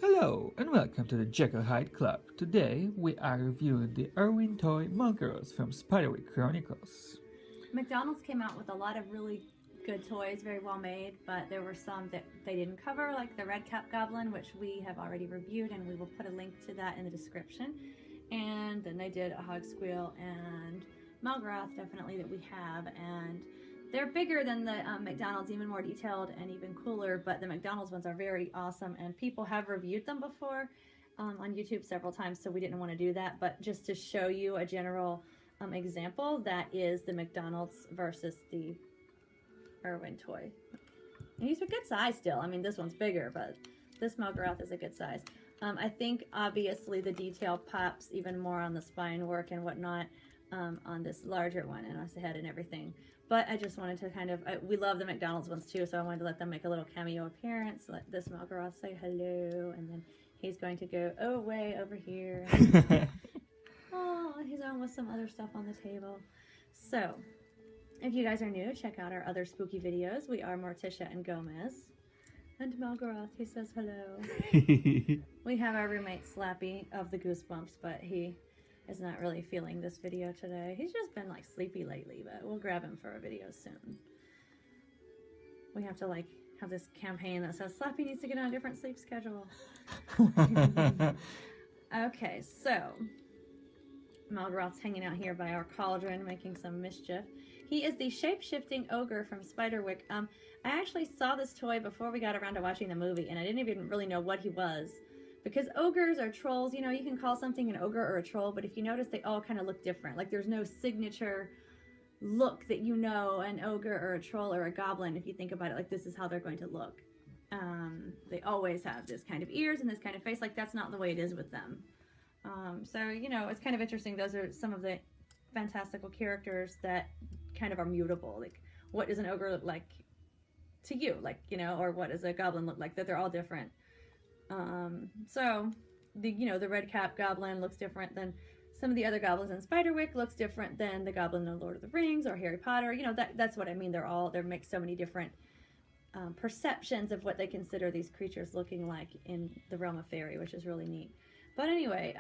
Hello and welcome to the Jekyllhydeclub. Today we are reviewing the Irwin toy Mulgarath from Spiderwick Chronicles. McDonald's came out with a lot of really good toys, very well made, but there were some that they didn't cover, like the Redcap goblin, which we have already reviewed, and we will put a link to that in the description. And then they did a hog squeal and Mulgarath, definitely, that we have, and they're bigger than the McDonald's, even more detailed and even cooler, but the McDonald's ones are very awesome, and people have reviewed them before on YouTube several times, so we didn't want to do that, but just to show you a general example, that is the McDonald's versus the Irwin toy. And he's a good size still. I mean, this one's bigger, but this Mulgarath is a good size. I think, obviously, the detail pops even more on the spine work and whatnot on this larger one, and on the head and everything. But I just wanted to kind of, we love the McDonald's ones too, so I wanted to let them make a little cameo appearance. Let this Mulgarath say hello, and then he's going to go, oh, way over here. Oh, he's on with some other stuff on the table. So, if you guys are new, check out our other spooky videos. We are Morticia and Gomez. And Mulgarath, he says hello. We have our roommate Slappy of the Goosebumps, but he is not really feeling this video today. He's just been like sleepy lately, but we'll grab him for a video soon. We have to like have this campaign that says Slappy needs to get on a different sleep schedule. Okay, so Mulgarath's hanging out here by our cauldron making some mischief. He is the shape-shifting ogre from Spiderwick. I actually saw this toy before we got around to watching the movie, and I didn't even really know what he was. Because ogres or trolls, you know, you can call something an ogre or a troll, but if you notice, they all kind of look different. Like, there's no signature look that you know an ogre or a troll or a goblin, if you think about it, like, this is how they're going to look. They always have this kind of ears and this kind of face. Like, that's not the way it is with them. So, you know, it's kind of interesting. Those are some of the fantastical characters that kind of are mutable. Like, what does an ogre look like to you? Like, you know, or what does a goblin look like? That they're all different. So the, you know, the Redcap goblin looks different than some of the other goblins in Spiderwick, looks different than the goblin in Lord of the Rings or Harry Potter. You know, that's what I mean. They make so many different perceptions of what they consider these creatures looking like in the realm of fairy, which is really neat. But anyway,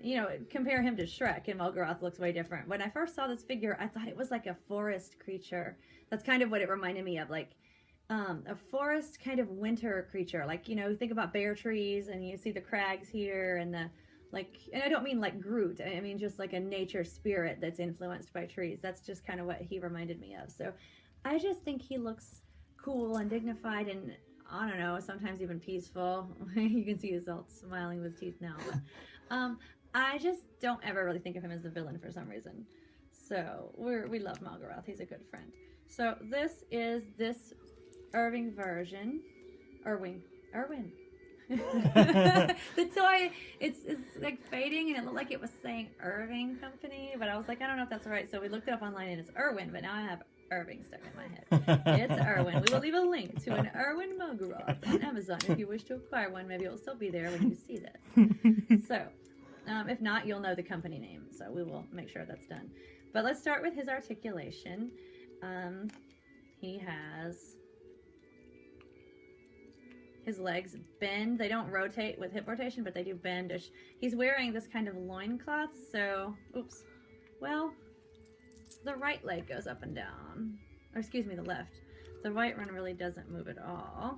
you know, compare him to Shrek, and Mulgarath looks way different. When I first saw this figure, I thought it was like a forest creature. That's kind of what it reminded me of, like a forest kind of winter creature. Like, you know, think about bare trees, and you see the crags here, and the, like, and I don't mean like Groot. I mean just like a nature spirit that's influenced by trees. That's just kind of what he reminded me of. So I just think he looks cool and dignified and, I don't know, sometimes even peaceful. You can see he's all smiling with his teeth now. But I just don't ever really think of him as the villain for some reason. So we love Mulgarath. He's a good friend. So this is this Irving version. Irwin. The toy, it's like fading, and it looked like it was saying Irving Company, but I was like, I don't know if that's right. So we looked it up online, and it's Irwin, but now I have Irving stuck in my head. It's Irwin. We will leave a link to an Irwin Mulgarath on Amazon if you wish to acquire one. Maybe it will still be there when you see this. So, if not, you'll know the company name, so we will make sure that's done. But let's start with his articulation. He has his legs bend. They don't rotate with hip rotation, but they do bend. He's wearing this kind of loincloth, so, oops. Well, the right leg goes up and down. Or excuse me, the left. The right one really doesn't move at all.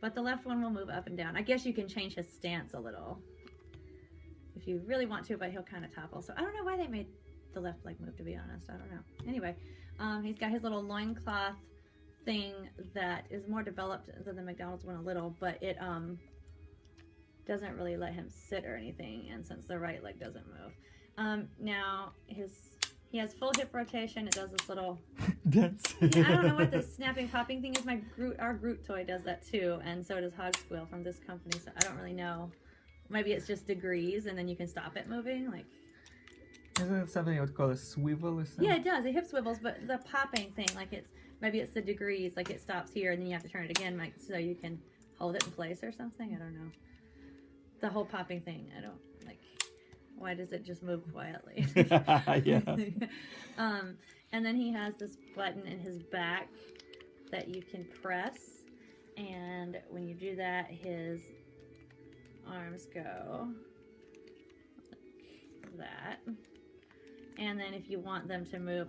But the left one will move up and down. I guess you can change his stance a little if you really want to, but he'll kind of topple. So I don't know why they made the left leg move, to be honest. I don't know. Anyway, he's got his little loincloth thing that is more developed than the McDonald's one a little, but it doesn't really let him sit or anything, and since the right leg doesn't move. Now he has full hip rotation. It does this little That's I don't know what this snapping popping thing is. Our Groot toy does that too, and so does Hog Squeal from this company, so I don't really know. Maybe it's just degrees and then you can stop it moving, like, isn't it something I would call a swivel or something? yeah, it does. It hip swivels, but the popping thing, like, maybe it's the degrees, like it stops here and then you have to turn it again, like, so you can hold it in place or something. I don't know. The whole popping thing, I don't, like, why does it just move quietly? Yeah. And then he has this button in his back that you can press, and when you do that, his arms go like that. And then if you want them to move,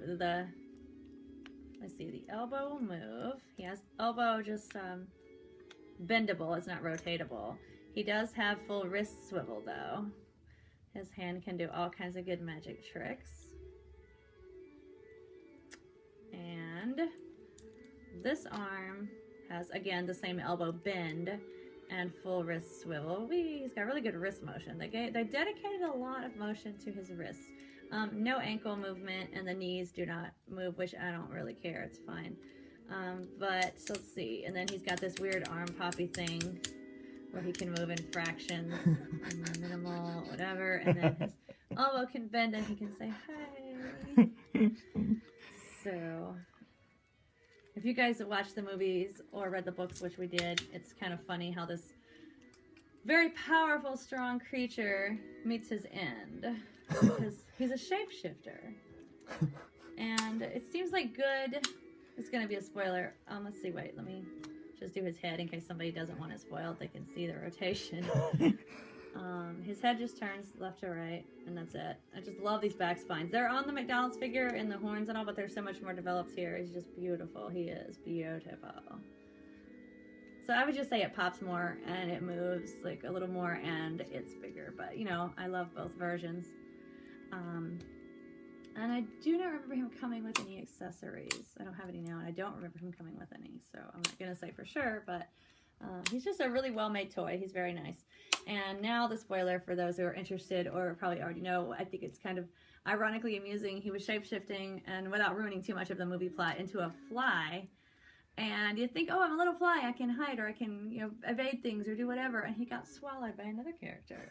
let's see, the elbow will move. He has elbow just bendable, it's not rotatable. He does have full wrist swivel though. His hand can do all kinds of good magic tricks. And this arm has, again, the same elbow bend and full wrist swivel. He's got really good wrist motion. They dedicated a lot of motion to his wrists. No ankle movement, and the knees do not move, which I don't really care. It's fine. But so let's see. And then he's got this weird arm poppy thing where he can move in fractions, minimal, whatever. And then his elbow can bend and he can say, "Hey." So if you guys have watched the movies or read the books, which we did, it's kind of funny how this very powerful, strong creature meets his end. Because he's a shapeshifter. And it seems like good. It's going to be a spoiler. Let's see, wait, let me just do his head in case somebody doesn't want it spoiled. They can see the rotation. His head just turns left to right, and that's it. I just love these back spines. They're on the McDonald's figure and the horns and all, but they're so much more developed here. He's just beautiful. He is beautiful. So I would just say it pops more and it moves like a little more and it's bigger. But, you know, I love both versions. And I do not remember him coming with any accessories. I don't have any now, and I don't remember him coming with any. So I'm not going to say for sure, but he's just a really well-made toy. He's very nice. And now the spoiler for those who are interested or probably already know, I think it's kind of ironically amusing. He was shape-shifting, and without ruining too much of the movie plot, into a fly. And you think, oh, I'm a little fly, I can hide or I can, you know, evade things or do whatever. And he got swallowed by another character.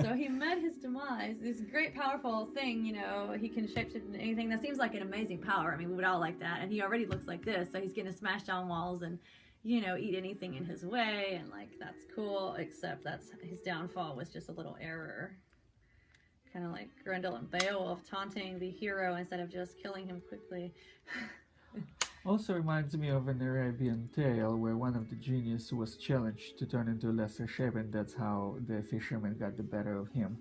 So he met his demise. This great, powerful thing, you know, he can shapeshift into anything. That seems like an amazing power. I mean, we would all like that. And he already looks like this. So he's going to smash down walls and, you know, eat anything in his way. And, like, that's cool. Except that's his downfall was just a little error. Kind of like Grendel and Beowulf taunting the hero instead of just killing him quickly. Also reminds me of an Arabian tale where one of the geniuses was challenged to turn into a lesser shape, and that's how the fisherman got the better of him.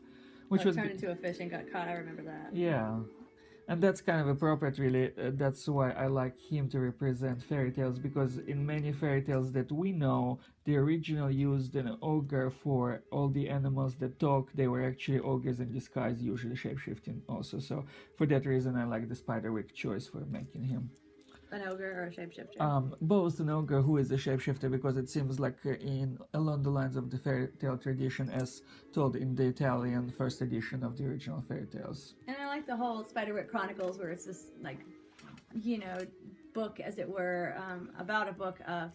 Which was turned into a fish and got caught. I remember that. Yeah, and that's kind of appropriate, really. That's why I like him to represent fairy tales, because in many fairy tales that we know, the original used an ogre for all the animals that talk. They were actually ogres in disguise, usually shapeshifting also. So for that reason, I like the Spiderwick choice for making him. An ogre or a shapeshifter? Both an ogre who is a shapeshifter, because it seems like along the lines of the fairy tale tradition as told in the Italian first edition of the original fairy tales. And I like the whole Spiderwick Chronicles, where it's this, like, you know, book, as it were, about a book of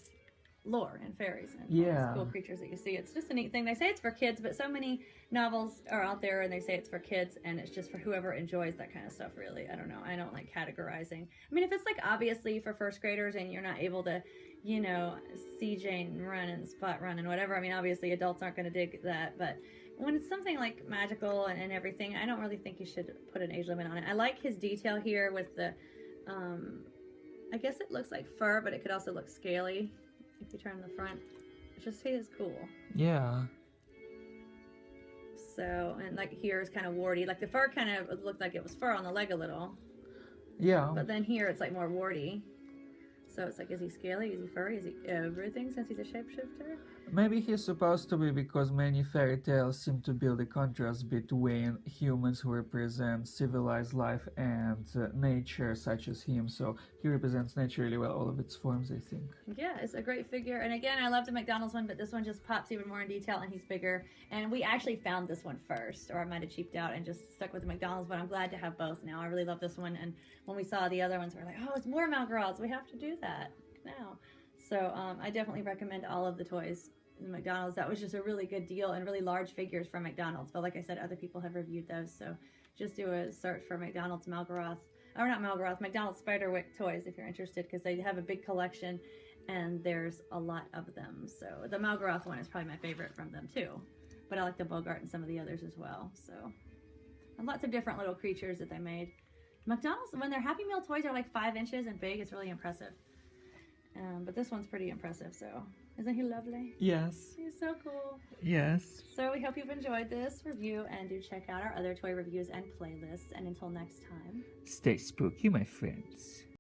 lore and fairies and all these cool creatures that you see. It's just a neat thing. They say it's for kids, but so many novels are out there and they say it's for kids, and it's just for whoever enjoys that kind of stuff, really. I don't know. I don't like categorizing. I mean, if it's like obviously for first graders and you're not able to, you know, see Jane run and Spot run and whatever, I mean, obviously adults aren't going to dig that, but when it's something like magical and everything, I don't really think you should put an age limit on it. I like his detail here with the, I guess it looks like fur, but it could also look scaly. If you turn the front, it just is cool. Yeah. So, and like here is kind of warty. Like the fur kind of looked like it was fur on the leg a little. Yeah. But then here it's like more warty. So it's like, is he scaly? Is he furry? Is he everything since he's a shapeshifter? Maybe he's supposed to be, because many fairy tales seem to build a contrast between humans who represent civilized life and nature, such as him. So he represents nature really well, all of its forms, I think. Yeah, it's a great figure. And again, I love the McDonald's one, but this one just pops even more in detail, and he's bigger. And we actually found this one first, or I might have cheaped out and just stuck with the McDonald's, but I'm glad to have both now. I really love this one. And when we saw the other ones, we were like, oh, it's more Mulgaraths. We have to do that now. So I definitely recommend all of the toys in McDonald's. That was just a really good deal, and really large figures from McDonald's. But like I said, other people have reviewed those. So just do a search for McDonald's Mulgarath, or not Mulgarath, McDonald's Spiderwick toys if you're interested, because they have a big collection and there's a lot of them. So the Mulgarath one is probably my favorite from them too. But I like the Bogart and some of the others as well. So, and lots of different little creatures that they made. McDonald's, when their Happy Meal toys are like 5 inches and big, it's really impressive. But this one's pretty impressive, so Isn't he lovely? Yes. He's so cool. Yes. So we hope you've enjoyed this review, and do check out our other toy reviews and playlists. And until next time, Stay spooky, my friends.